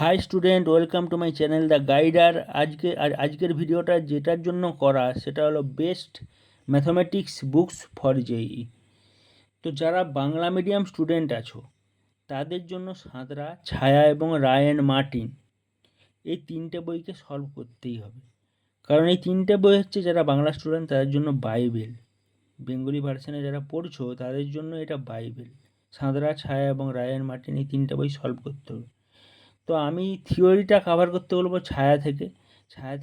High student, welcome to my channel the guider. আজকের ভিডিওটা যেটার জন্য করা সেটা হলো best mathematics books for JEE. তো যারা বাংলা মিডিয়াম স্টুডেন্ট আছো তাদের জন্য সাঁতরা, ছায়া এবং রায় অ্যান্ড মার্টিন এই তিনটে বইকে সলভ করতেই হবে। কারণ এই তিনটে বই হচ্ছে যারা বাংলা স্টুডেন্ট তাদের জন্য বাইবেল। বেঙ্গলি ভার্সনে যারা পড়ছো তাদের জন্য এটা বাইবেল। সাঁতরা, ছায়া এবং রায় অ্যান্ড মার্টিন এই তিনটে বই সলভ করতে হবে। তো আমি থিওরিটা কভার করতে বলবো ছায়া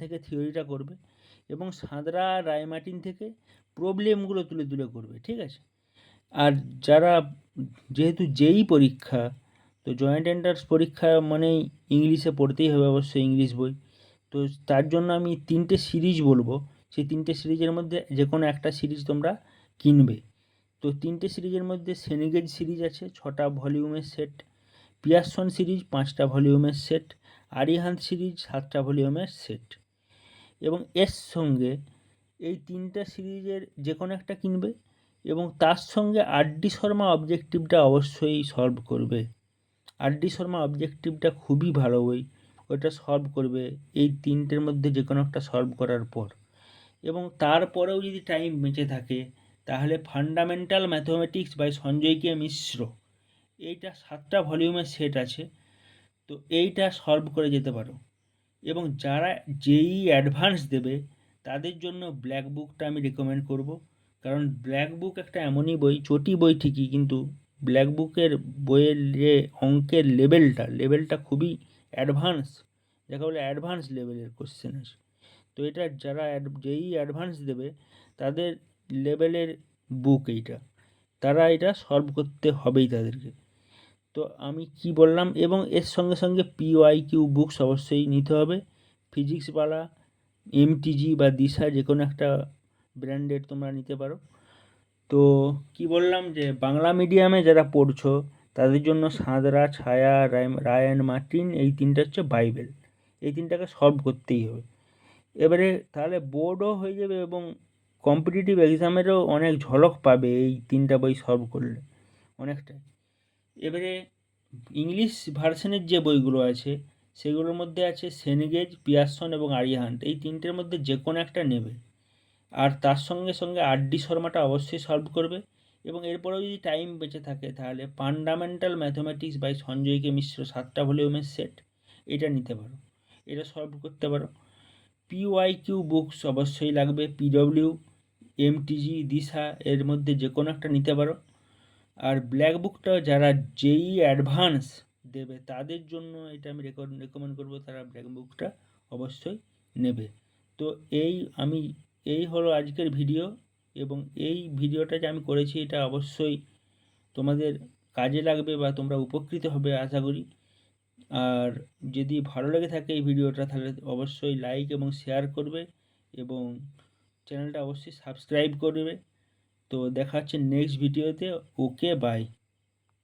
থেকে থিওরিটা করবে এবং সাঁতরা রায়মার্টিন থেকে প্রবলেমগুলো তুলে তুলে করবে, ঠিক আছে? আর যারা যেহেতু জেই পরীক্ষা, তো জয়েন্ট এন্ট্রান্স পরীক্ষা মানেই ইংলিশে পড়তেই হবে, অবশ্যই ইংলিশ বই। তো তার জন্য আমি তিনটে সিরিজ বলবো, সেই তিনটে সিরিজের মধ্যে যে কোনো একটা সিরিজ তোমরা কিনবে। তো তিনটে সিরিজের মধ্যে সেনিগেজ সিরিজ আছে 6টা ভলিউমের সেট, পিয়ারসন সিরিজ 5টা ভলিউমের সেট, আরিহান্ত সিরিজ 7টা ভলিউমের সেট। এবং এর সঙ্গে এই তিনটা সিরিজের যে কোনো একটা কিনবে এবং তার সঙ্গে আর.ডি. শর্মা অবজেক্টিভটা অবশ্যই সলভ করবে। আর.ডি. শর্মা অবজেক্টিভটা খুবই ভালো বই, ওটা সলভ করবে এই তিনটের মধ্যে যে কোনো একটা সলভ করার পর। এবং তারপরেও যদি টাইম বেঁচে থাকে তাহলে ফান্ডামেন্টাল ম্যাথমেটিক্স বাই সঞ্জয় কে মিশ্র, এইটা 7টা ভলিউমের সেট আছে, তো এইটা সলভ করে যেতে পারো। এবং যারা জেইই অ্যাডভান্স দেবে তাদের জন্য ব্ল্যাক বুকটা আমি রেকমেন্ড করব। কারণ ব্ল্যাক বুক একটা এমনই বই, চটি বই ঠিকই, কিন্তু ব্ল্যাক বুকের বইয়ের যে অঙ্কের লেভেলটা খুবই অ্যাডভান্স, যাকে বলে অ্যাডভান্স লেভেলের কোশ্চেন আছে। তো এটা যারা জেইই অ্যাডভান্স দেবে তাদের লেভেলের বুক এইটা, তারা এটা সলভ করতে হবেই তাদেরকে। তো আমি কি বললাম, এবং এর সঙ্গে সঙ্গে PYQ বুকস অবশ্যই নিতে হবে। ফিজিক্সওয়ালা, MTG বা দিশা যে কোনো একটা ব্র্যান্ডের তোমরা নিতে পারো। তো কি বললাম যে বাংলা মিডিয়ামে যারা পড়ছো তাদের জন্য সাঁতরা, ছায়া, রায় অ্যান্ড মার্টিন এই তিনটা হচ্ছে বাইবেল। এই তিনটাকে সলভ করতেই হবে। এবারে তাহলে বোর্ডও হয়ে যাবে এবং কম্পিটিটিভ এক্সামেরও অনেক ঝলক পাবে এই তিনটা বই সলভ করলে, অনেকটাই। এবারে ইংলিশ ভার্সনের যে বইগুলো আছে সেগুলোর মধ্যে আছে সেনিগেজ, পিয়ারসন এবং আরিহান্ট, এই তিনটের মধ্যে যে কোনো একটা নেবে। আর তার সঙ্গে সঙ্গে আর.ডি. শর্মাটা অবশ্যই সলভ করবে। এবং এরপরেও যদি টাইম বেঁচে থাকে তাহলে ফান্ডামেন্টাল ম্যাথমেটিক্স বাই সঞ্জয় কে মিশ্র 7টা ভলিউমের সেট, এটা নিতে পারো, এটা সলভ করতে পারো। PYQ বুকস অবশ্যই লাগবে, PW, MTG, দিশা এর মধ্যে যে কোনো একটা নিতে পারো। আর ব্ল্যাক বুকটা যারা জেইই অ্যাডভান্স দেবে তাদের জন্য এটা আমি রেকমেন্ড করবো, তারা ব্ল্যাক বুকটা অবশ্যই নেবে। তো আমি এই হলো আজকের ভিডিও, এবং এই ভিডিওটা যে আমি করেছি এটা অবশ্যই তোমাদের কাজে লাগবে বা তোমরা উপকৃত হবে আশা করি। আর যদি ভালো লেগে থাকে এই ভিডিওটা তাহলে অবশ্যই লাইক এবং শেয়ার করবে এবং চ্যানেলটা অবশ্যই সাবস্ক্রাইব করবে। তো দেখা হচ্ছে নেক্সট ভিডিওতে। ওকে, বাই।